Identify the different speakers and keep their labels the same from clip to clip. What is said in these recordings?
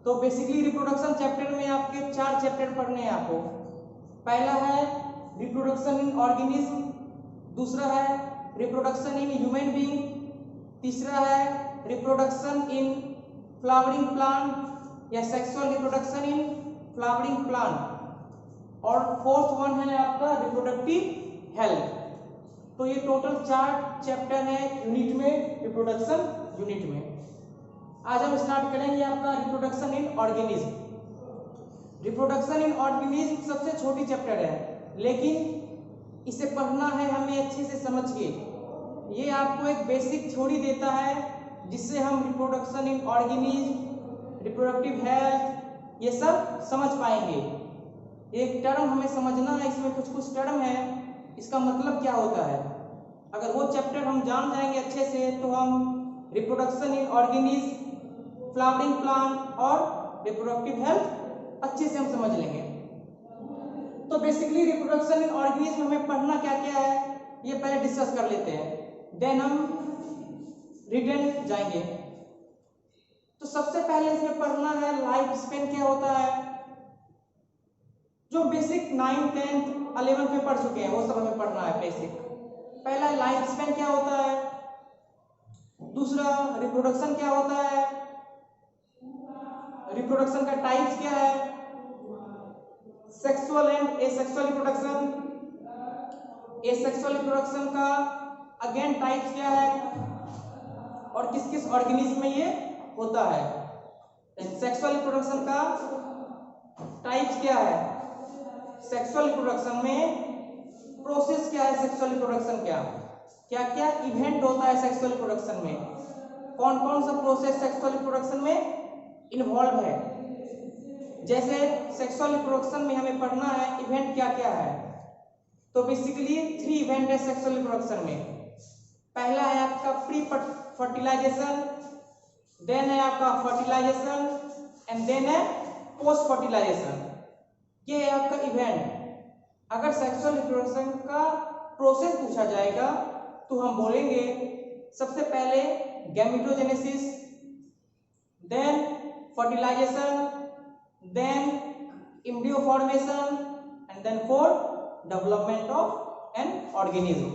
Speaker 1: तो basically reproduction chapter में आपके 4 चैप्टर पढ़ने हैं आपको। पहला है रिप्रोडक्शन इन ऑर्गेनिज्म, दूसरा है रिप्रोडक्शन इन ह्यूमन बीइंग, तीसरा है रिप्रोडक्शन इन फ्लावरिंग प्लांट या sexual reproduction in flowering plant, और फोर्थ वन है आपका रिप्रोडक्टिव हेल्थ। तो ये टोटल 4 चैप्टर है यूनिट में, रिप्रोडक्शन यूनिट में। आज हम स्टार्ट करेंगे आपका reproduction in organism. Reproduction in organism सबसे छोटी चैप्टर है, लेकिन इसे पढ़ना है हमें अच्छे से समझ के। ये आपको एक बेसिक थ्योरी देता है जिससे हम reproduction in organism, reproductive health ये सब समझ पाएंगे। एक टर्म हमें समझना है, इसमें कुछ कुछ टर्म है, इसका मतलब क्या होता है। अगर वो चैप्टर हम जान जाएंगे अच्छे से तो हम reproduction in organism, flowering plant और रिप्रोडक्टिव हेल्थ अच्छे से हम समझ लेंगे। तो बेसिकली रिप्रोडक्शन इन ऑर्गेनिज्म हमें पढ़ना क्या क्या है ये पहले डिस्कस कर लेते हैं, देन हम रिटर्न जाएंगे। तो सबसे पहले इसमें पढ़ना है लाइफ स्पेन क्या होता है, जो बेसिक 9th 10th 11th में पढ़ चुके हैं वो सब हमें पढ़ना है बेसिक। पहला लाइफ स्पेन क्या होता है, दूसरा रिप्रोडक्शन क्या होता है, रिप्रोडक्शन का टाइप्स क्या है, sexual and asexual reproduction, asexual reproduction का अगेन टाइप्स क्या है और किस किस ऑर्गेनिज्म में ये होता है। सेक्सुअल रिप्रोडक्शन का टाइप्स क्या है, सेक्सुअल रिप्रोडक्शन में प्रोसेस क्या है, सेक्सुअल रिप्रोडक्शन क्या क्या इवेंट होता है सेक्सुअल रिप्रोडक्शन में, कौन कौन सा प्रोसेस सेक्सुअल रिप्रोडक्शन में इन्वॉल्व है। जैसे सेक्सुअल रिप्रोडक्शन में हमें पढ़ना है इवेंट क्या क्या है, तो बेसिकली 3 इवेंट है सेक्सुअल रिप्रोडक्शन में। पहला है आपका प्री फर्टिलाइजेशन, देन है आपका फर्टिलाइजेशन एंड देन है पोस्ट फर्टिलाइजेशन। ये है आपका इवेंट। अगर सेक्सुअल रिप्रोडक्शन का प्रोसेस पूछा जाएगा तो हम बोलेंगे सबसे पहले gametogenesis, then fertilization, then embryo formation and then development of an organism.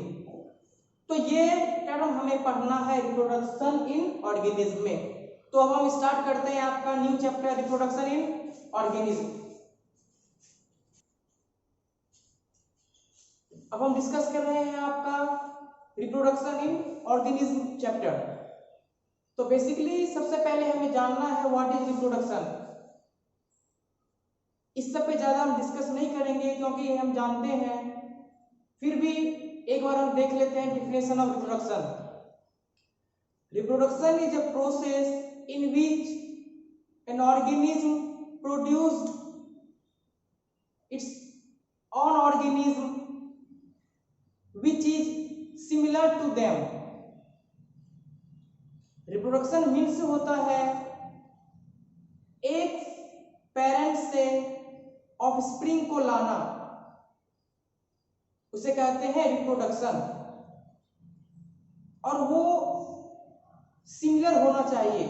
Speaker 1: तो ये टर्म हमें पढ़ना है रिप्रोडक्शन इन ऑर्गेनिज्म में। तो अब हम स्टार्ट करते हैं आपका new chapter reproduction in organism. अब हम डिस्कस कर रहे हैं आपका रिप्रोडक्शन इन ऑर्गेनिज्म चैप्टर। तो बेसिकली सबसे पहले हमें जानना है व्हाट इज रिप्रोडक्शन। इस सब पे ज्यादा हम डिस्कस नहीं करेंगे क्योंकि ये हम जानते हैं, फिर भी एक बार हम देख लेते हैं definition of reproduction. Reproduction is a process in which an organism produced it's own organism which is similar to them। Reproduction means होता है एक पेरेंट से ऑफस्प्रिंग को लाना, उसे कहते हैं रिप्रोडक्शन। और वो सिमिलर होना चाहिए।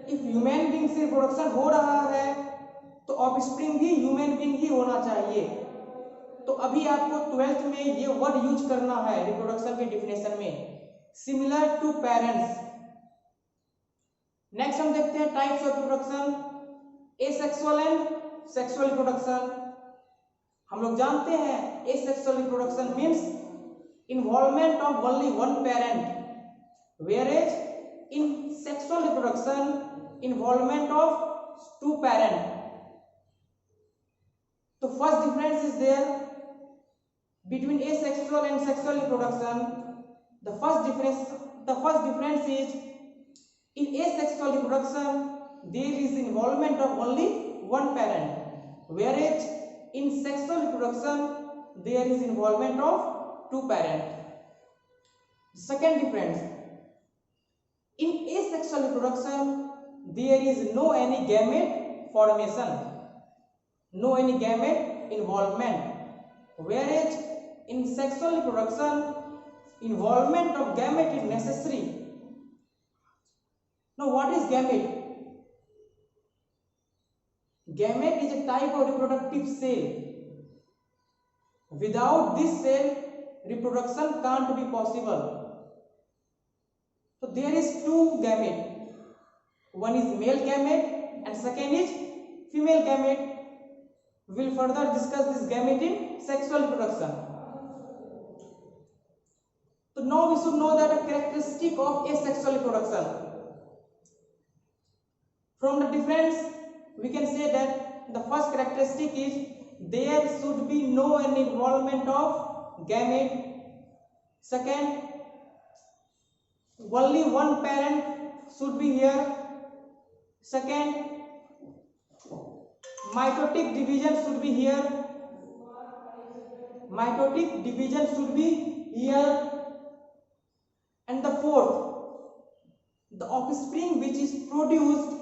Speaker 1: इफ ह्यूमन बीइंग से रिप्रोडक्शन हो रहा है तो ऑफस्प्रिंग भी ह्यूमन बीइंग ही होना चाहिए। तो अभी आपको 12th में ये वर्ड यूज करना है रिप्रोडक्शन के डिफिनेशन में, सिमिलर टू पेरेंट्स। नेक्स्ट हम देखते हैं types of reproduction, asexual and sexual reproduction. हम लोग जानते हैं asexual reproduction means involvement of only one parent, whereas in sexual reproduction involvement of 2 parents। तो first difference is there between asexual and sexual reproduction। The first difference is in asexual reproduction there is involvement of only one parent, whereas in sexual reproduction there is involvement of 2 parents। Second difference, in asexual reproduction there is no any gamete formation, no any gamete involvement, whereas in sexual reproduction involvement of gamete is necessary। Now what is gamete? Gamete is a type of reproductive cell. Without this cell, reproduction can't be possible. So there is two gamete. One is male gamete and second is female gamete. We will further discuss this gamete in sexual reproduction. So now we should know that a characteristic of asexual reproduction. From the difference, we can say that the first characteristic is there should be no any involvement of gamete. Second, only one parent should be here. Second, mitotic division should be here. Mitotic division should be here. And the fourth, the offspring which is produced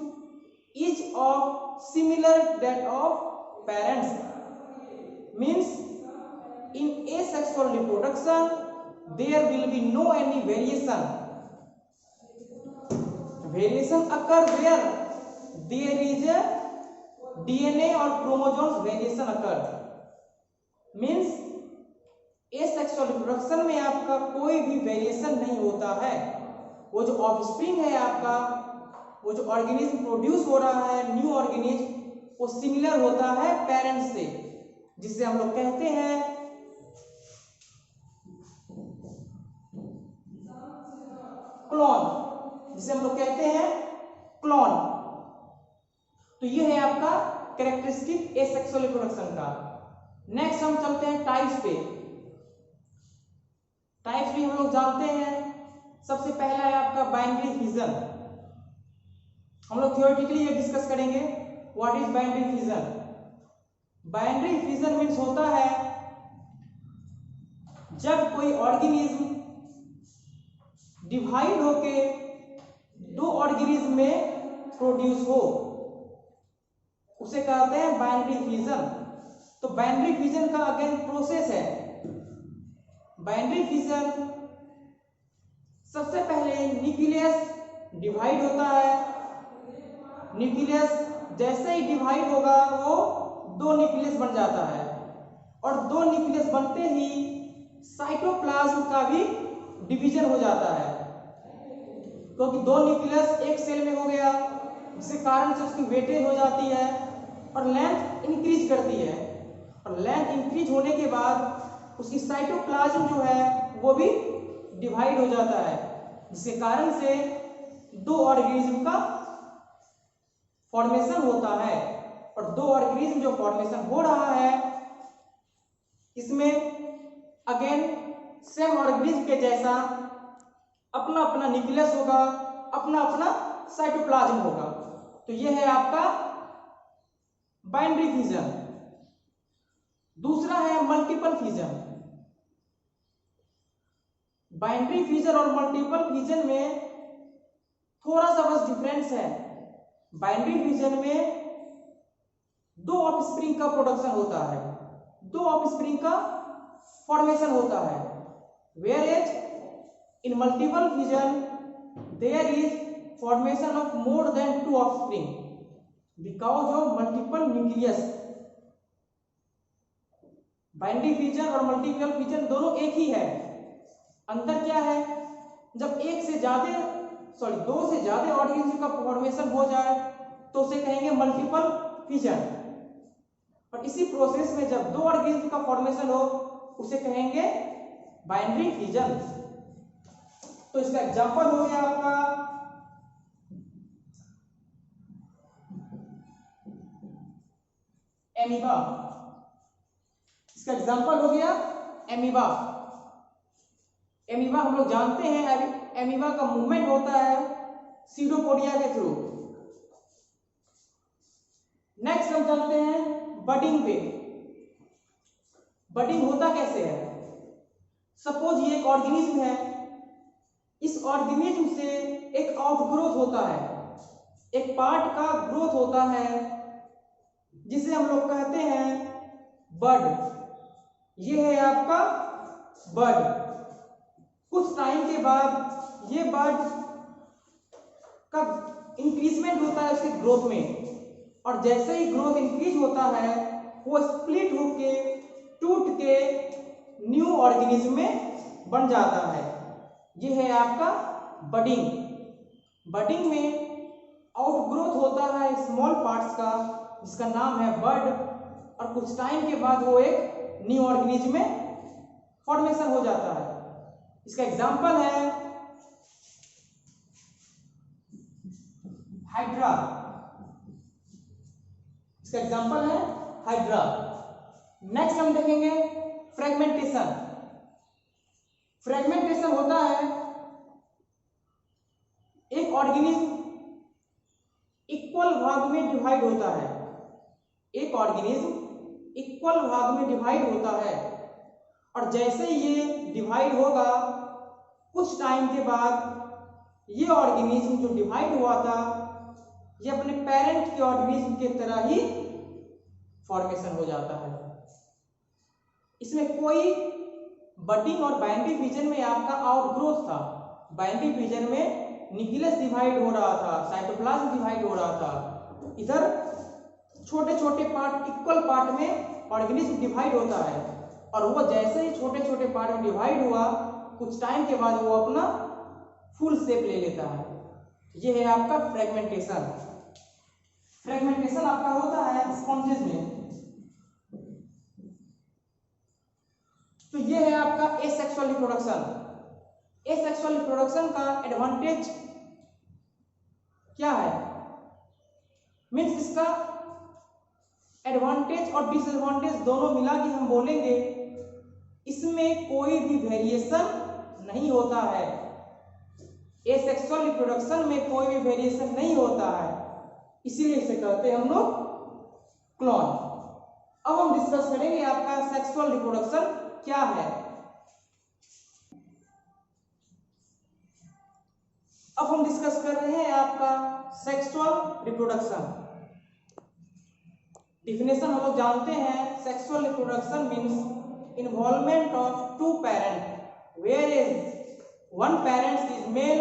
Speaker 1: is of similar that of parents. Means in asexual reproduction there will be no any variation. Variation occur where there is a DNA or chromosomes variation occur. Means asexual reproडक्शन में आपका कोई भी variation नहीं होता है. वो जो offspring है आपका, वो जो ऑर्गेनिज्म प्रोड्यूस हो रहा है, न्यू ऑर्गेनिज्म, वो सिमिलर होता है पेरेंट्स से, जिसे हम लोग कहते हैं क्लोन, जिसे हम लोग कहते हैं क्लोन. तो ये है आपका कैरेक्टरिस्टिक एसेक्सुअल रिप्रोडक्शन का. नेक्स्ट हम चलते हैं टाइप्स पे. टाइप्स भी हम लोग जानते हैं. सबसे पहला है आपका बाइनरी फिजन. हम लोग थियोरेटिकली ये डिस्कस करेंगे what is binary fission. Binary fission means होता है जब कोई ऑर्गेनिज्म डिवाइड होके दो ऑर्गेनिज्म में प्रोड्यूस हो, उसे कहते हैं बाइनरी फिजन. तो बाइनरी फिजन का अगेन प्रोसेस है. बाइनरी फिजन सबसे पहले न्यूक्लियस डिवाइड होता है. न्यूक्लियस जैसे ही डिवाइड होगा वो दो न्यूक्लियस बन जाता है, और दो न्यूक्लियस बनते ही साइटोप्लाज्म का भी डिवीजन हो जाता है, क्योंकि दो न्यूक्लियस एक सेल में हो गया, जिसके कारण से उसकी वेटेज हो जाती है और लेंथ इंक्रीज करती है. और लेंथ इंक्रीज होने के बाद उसकी साइटोप्लाज्म जो है वो भी डिवाइड हो जाता है, जिसके कारण से दो ऑर्गेनिज्म का फॉर्मेशन होता है. और दो ऑर्गेनिज्म जो फॉर्मेशन हो रहा है, इसमें अगेन सेम ऑर्गेनिज्म के जैसा अपना अपना न्यूक्लियस होगा, अपना अपना साइटोप्लाज्म होगा. तो यह है आपका बाइनरी फिजन. दूसरा है मल्टीपल फिजन. बाइनरी फिजन और मल्टीपल फिजन में थोड़ा सा बस डिफरेंस है. बाइनरी फिजन में दो ऑफस्प्रिंग का प्रोडक्शन होता है, दो ऑफस्प्रिंग का फॉर्मेशन होता है. Whereas in multiple fission there is formation of more than two offspring because of multiple nucleus. Binary fission और मल्टीपल फिजन दोनों एक ही है. अंतर क्या है? जब दो से ज्यादा ऑर्गेनिज्म का फॉर्मेशन हो जाए तो उसे कहेंगे मल्टीपल फिजन. और इसी प्रोसेस में जब दो ऑर्गेनिज्म का फॉर्मेशन हो उसे कहेंगे बाइनरी फिजन. तो इसका एग्जांपल हो गया आपका एमीबा. इसका एग्जांपल हो गया एमीबा. एमीबा हम लोग जानते हैं एमीबा का मूवमेंट होता है सीडोपोडिया के थ्रू. नेक्स्ट हम चलते हैं बडिंग पे. बडिंग होता कैसे है? सपोज ये एक ऑर्गेनिज्म है, इस ऑर्गेनिज्म से एक आउटग्रोथ होता है, एक पार्ट का ग्रोथ होता है, जिसे हम लोग कहते हैं बड. ये है आपका बड. कुछ टाइम के बाद ये बड का इंक्रीजमेंट होता है उसके ग्रोथ में. और जैसे ही ग्रोथ इंक्रीज होता है वो स्प्लिट होके टूट के न्यू ऑर्गेनिज्म में बन जाता है। ये है आपका बडिंग। बडिंग में आउटग्रोथ होता है स्मॉल पार्ट्स का जिसका नाम है बड, और कुछ टाइम के बाद वो एक न्यू ऑर्गेनिज्म में फॉर्मेशन हो जाता है। इसका एग्जांपल है हाइड्रा। इसका एग्जांपल है हाइड्रा। नेक्स्ट हम देखेंगे फ्रेगमेंटेशन। फ्रेगमेंटेशन होता है एक ऑर्गेनिज्म इक्वल भाग में डिवाइड होता है। एक ऑर्गेनिज्म इक्वल भाग में डिवाइड होता है और जैसे ये डिवाइड होगा कुछ टाइम के बाद ये ऑर्गेनिज्म जो डिवाइड हुआ था ये अपने पेरेंट के ऑर्गेनिज्म के तरह ही फॉर्मेशन हो जाता है। इसमें कोई बडिंग और बाइंडिंग रीजन में आपका आउटग्रोथ था। बाइंडिंग रीजन में न्यूक्लियस डिवाइड हो रहा था, साइटोप्लाज्म डिवाइड हो रहा था। इधर छोटे छोटे पार्ट इक्वल पार्ट में ऑर्गेनिज्म डिवाइड होता है और वो जैसे ही छोटे छोटे पार्ट में डिवाइड हुआ कुछ टाइम के बाद वो अपना फुल शेप ले लेता है। ये है आपका फ्रेगमेंटेशन। फ्रेगमेंटेशन आपका होता है स्पॉन्जेस में। तो ये है आपका एसेक्सुअल रिप्रोडक्शन। एसेक्सुअल रिप्रोडक्शन का एडवांटेज क्या है? मीन्स इसका एडवांटेज और डिसएडवांटेज दोनों मिला के हम बोलेंगे। इसमें कोई भी वेरिएशन नहीं होता है। एसेक्सुअल रिप्रोडक्शन में कोई भी वेरिएशन नहीं होता है, इसीलिए इसे कहते हैं हम लोग क्लोन। अब हम डिस्कस करेंगे आपका सेक्सुअल रिप्रोडक्शन क्या है। अब हम डिस्कस कर रहे हैं आपका सेक्सुअल रिप्रोडक्शन। डिफिनेशन हम लोग जानते हैं, sexual reproduction means involvement of two parent where is one parent is male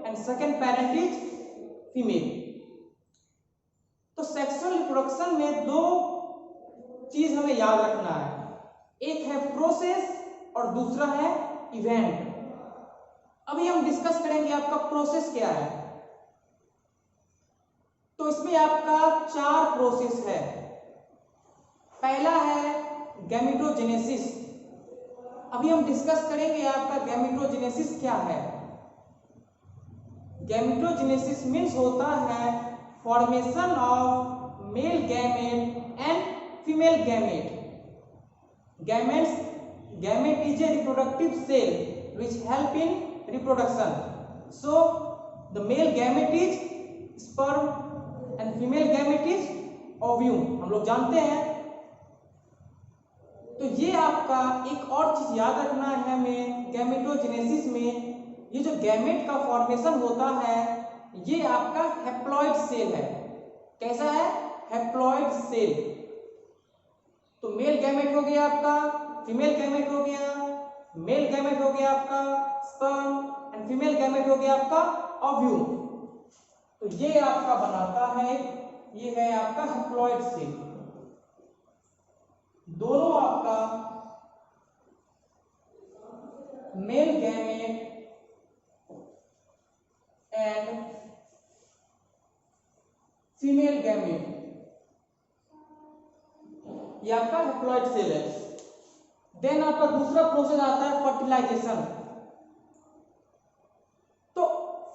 Speaker 1: and second parent is female. तो सेक्सुअल रिप्रोडक्शन में दो चीज हमें याद रखना है, एक है प्रोसेस और दूसरा है इवेंट। अभी हम डिस्कस करेंगे आपका प्रोसेस क्या है। तो इसमें आपका 4 प्रोसेस है। पहला है गैमेटोजेनेसिस। अभी हम डिस्कस करेंगे आपका गैमेटोजेनेसिस क्या है। गैमेटोजेनेसिस मीन्स होता है formation of male gamete and female gamete. Gamete is a reproductive cell which help in reproduction. So the male gamete is sperm and female gamete is ovum, हम लोग जानते हैं। तो ये आपका एक और चीज याद रखना है हमें गैमेटोजेनेसिस में, ये जो गैमेट का फॉर्मेशन होता है ये आपका हैप्लॉइड सेल है। कैसा है? Haploid cell. तो मेल गैमेट हो गया आपका, फीमेल गैमेट हो गया, मेल गैमेट हो गया आपका स्पर्म एंड फीमेल गैमेट हो गया आपका ओव्यूम। तो ये आपका बनाता है, ये है आपका हैप्लॉइड सेल। दोनों आपका male gamete and female gamete, ये आपका हैप्लॉइड सेल है। देन आपका दूसरा प्रोसेस आता है फर्टिलाइजेशन। तो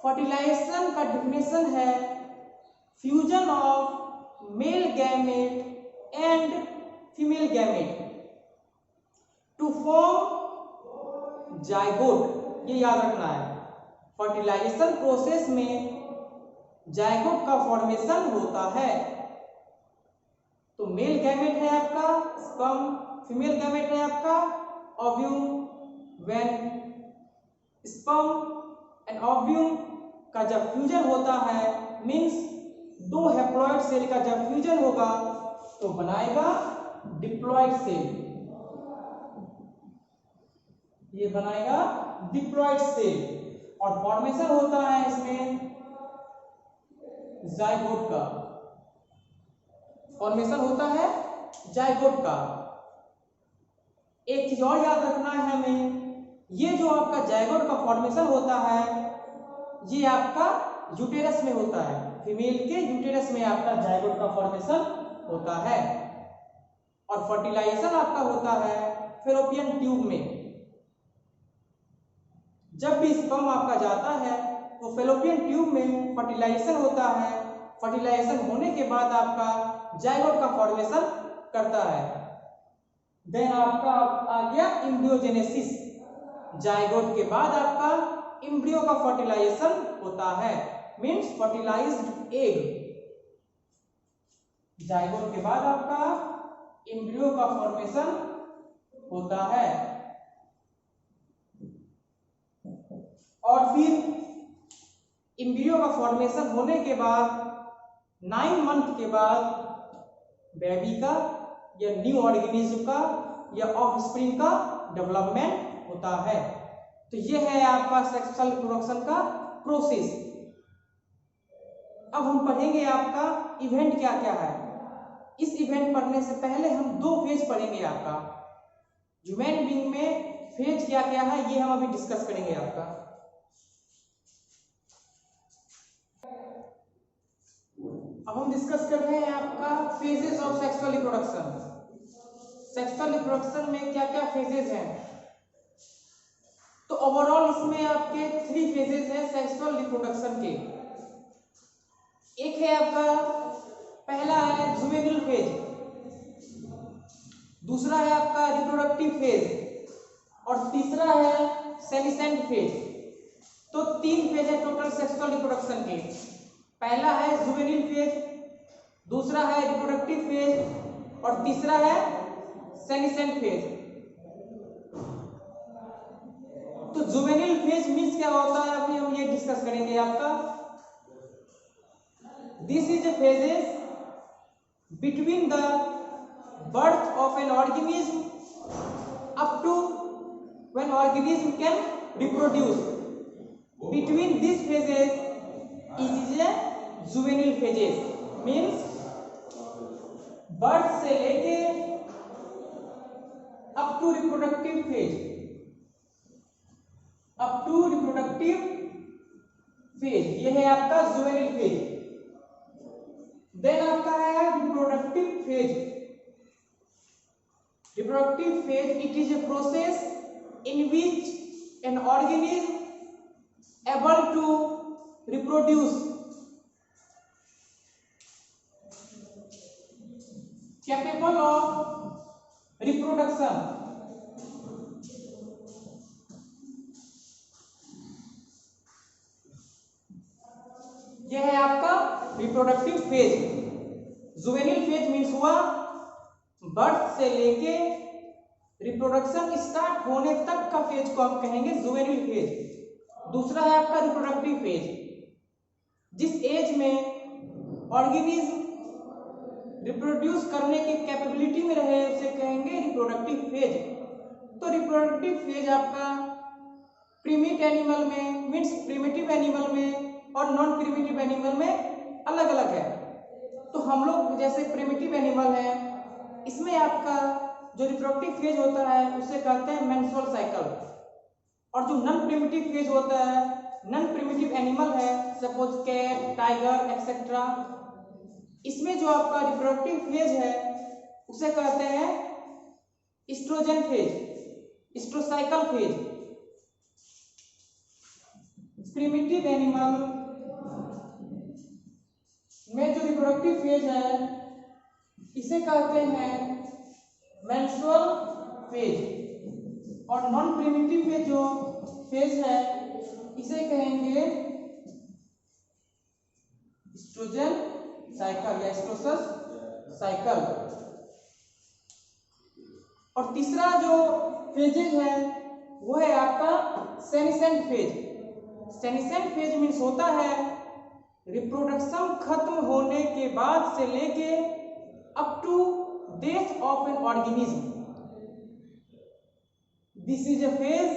Speaker 1: फर्टिलाइजेशन का डेफिनेशन है fusion of male gamete and female gamete to form zygote. ये याद रखना है, फर्टिलाइजेशन प्रोसेस में जायगोट का फॉर्मेशन होता है। तो मेल गैमेट है आपका स्पर्म, फीमेल गैमेट है आपका ovum. When sperm and ovum का जब फ्यूजन होता है मींस दो हैप्लॉइड सेल का जब फ्यूजन होगा तो बनाएगा डिप्लॉइड सेल। ये बनाएगा डिप्लॉइड सेल और फॉर्मेशन होता है इसमें जायगोट का। फॉर्मेशन होता है जाइगोट का। एक चीज और याद रखना है हमें, ये जो आपका जाइगोट का फॉर्मेशन होता है ये आपका यूटेरस में होता है, फीमेल के यूटेरस में आपका जाइगोट का फॉर्मेशन होता है। और फर्टिलाइजेशन आपका होता है फैलोपियन ट्यूब में। जब भी स्पर्म आपका जाता है तो फैलोपियन ट्यूब में फर्टिलाइजेशन होता है। फर्टिलाइजेशन होने के बाद आपका जाइगोट का फॉर्मेशन करता है। देन आपका आ गया एम्ब्रियोजेनेसिस। जाइगोट के बाद आपका एम्ब्रियो का फर्टिलाइजेशन होता है, मींस फर्टिलाइज्ड एग। जाइगोट के बाद आपका एम्ब्रियो का फॉर्मेशन होता है और फिर एम्ब्रियो का फॉर्मेशन होने के बाद 9 मंथ के बाद बेबी का या न्यू ऑर्गेनिज्म का या ऑफस्प्रिंग का डेवलपमेंट होता है। तो यह है आपका सेक्सुअल रिप्रोडक्शन का प्रोसेस। अब हम पढ़ेंगे आपका इवेंट क्या क्या है। इस इवेंट पढ़ने से पहले हम 2 फेज पढ़ेंगे आपका। ह्यूमन बीइंग में फेज क्या क्या है ये हम अभी डिस्कस करेंगे आपका। अब हम डिस्कस कर रहे हैं आपका phases of sexual reproduction. Sexual रिप्रोडक्शन में क्या क्या फेजेस हैं, तो ओवरऑल इसमें आपके 3 फेजेस हैं सेक्सुअल रिप्रोडक्शन के। एक है आपका, पहला है जुवेनिल फेज, दूसरा है आपका रिप्रोडक्टिव फेज और तीसरा है सेनिसेंट फेज। तो 3 फेज है टोटल सेक्सुअल रिप्रोडक्शन के। पहला है जुवेनिल फेज, दूसरा है रिप्रोडक्टिव फेज और तीसरा है सेनिसेंट फेज। तो जुवेनिल फेज मींस क्या होता है अभी हम ये डिस्कस करेंगे आपका। This is a phases between the birth of an organism up to when organism can reproduce. Between this phases is a juvenile phases, means birth से लेके up to reproductive phase, up to reproductive phase, ये है आपका juvenile phase. Then आपका है reproductive phase. Reproductive phase it is a process in which an organism able to reproduce, capable of reproduction, यह है आपका रिप्रोडक्टिव फेज। जुवेनिल फेज मीन्स हुआ birth से लेके रिप्रोडक्शन स्टार्ट होने तक का फेज को आप कहेंगे जुवेनिल फेज। दूसरा है आपका रिप्रोडक्टिव फेज, जिस एज में ऑर्गेनिज्म रिप्रोड्यूस करने की कैपेबिलिटी में रहे उसे कहेंगे रिप्रोडक्टिव फेज। तो रिप्रोडक्टिव फेज आपका प्रीमेट एनिमल में मींस प्रिमिटिव एनिमल में और नॉन प्रिमिटिव एनिमल में अलग अलग है। तो हम लोग जैसे प्रिमिटिव एनिमल है इसमें आपका जो रिप्रोडक्टिव फेज होता है उसे कहते हैं मेंस्ट्रुअल साइकिल। और जो नॉन प्रिमिटिव फेज होता है, नॉन प्रिमिटिव एनिमल है सपोज कैट, टाइगर एक्सेट्रा, इसमें जो आपका रिप्रोडक्टिव फेज है उसे कहते हैं estrogen phase, estrous cycle phase. Primitive animal में जो रिप्रोडक्टिव फेज है इसे कहते हैं मेंस्ट्रुअल फेज और नॉन प्रिमिटिव में जो फेज है इसे कहेंगे एस्ट्रोजन साइकिल या एस्ट्रोसस साइकिल। और तीसरा जो फेजेज है वो है आपका senescent phase. Senescent phase means होता है रिप्रोडक्शन खत्म होने के बाद से लेके up to death of an organism. This is a phase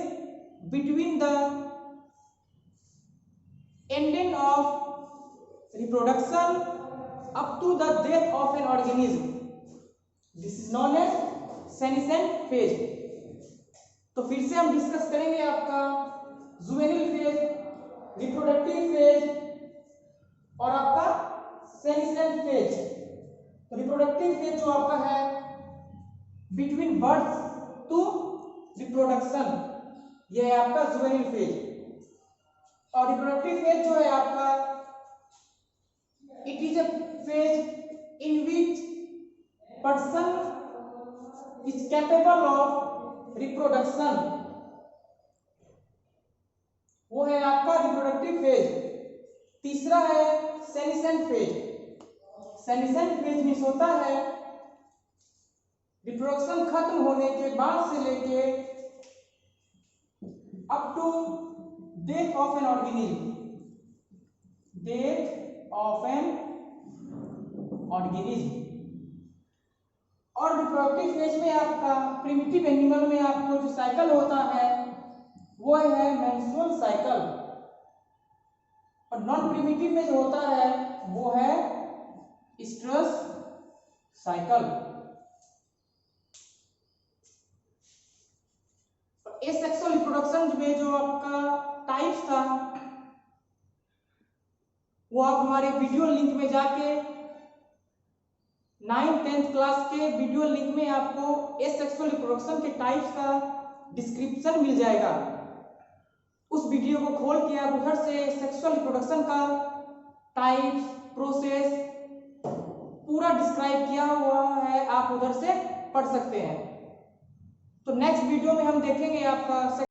Speaker 1: between the ending of reproduction up to the death of an organism, this is known as senescent phase. तो फिर से हम डिस्कस करेंगे आपका जुवेनिल फेज, रिप्रोडक्टिव फेज और आपका senescent phase. तो reproductive phase जो आपका है बिटवीन बर्थ टू रिप्रोडक्शन, यह है आपका जुवेनिल फेज। और रिप्रोडक्टिव फेज जो है आपका, it is a phase in which person is capable of reproduction, वो है आपका रिप्रोडक्टिव फेज। तीसरा है सेनिसेंट फेज। सेनिसेंट फेज में होता है रिप्रोडक्शन खत्म होने के बाद से लेके up to death of an organism, death of an organism. और रिप्रोडक्टिव फेज में आपका प्रिमिटिव एनिमल में आपको जो साइकिल होता है वो है मेंस्ट्रुअल साइकिल, और नॉन प्रिमिटिव में जो होता है वो है स्ट्रेस साइकिल। एसेक्सुअल रिप्रोडक्शन में जो आपका टाइप्स था वो आप हमारे वीडियो लिंक में जाके 9th-10th क्लास के वीडियो लिंक में आपको एसेक्सुअल रिप्रोडक्शन के टाइप्स का डिस्क्रिप्शन मिल जाएगा। उस वीडियो को खोल के आप उधर से सेक्सुअल रिप्रोडक्शन का टाइप्स, प्रोसेस पूरा डिस्क्राइब किया हुआ है, आप उधर से पढ़ सकते हैं। तो नेक्स्ट वीडियो में हम देखेंगे आपका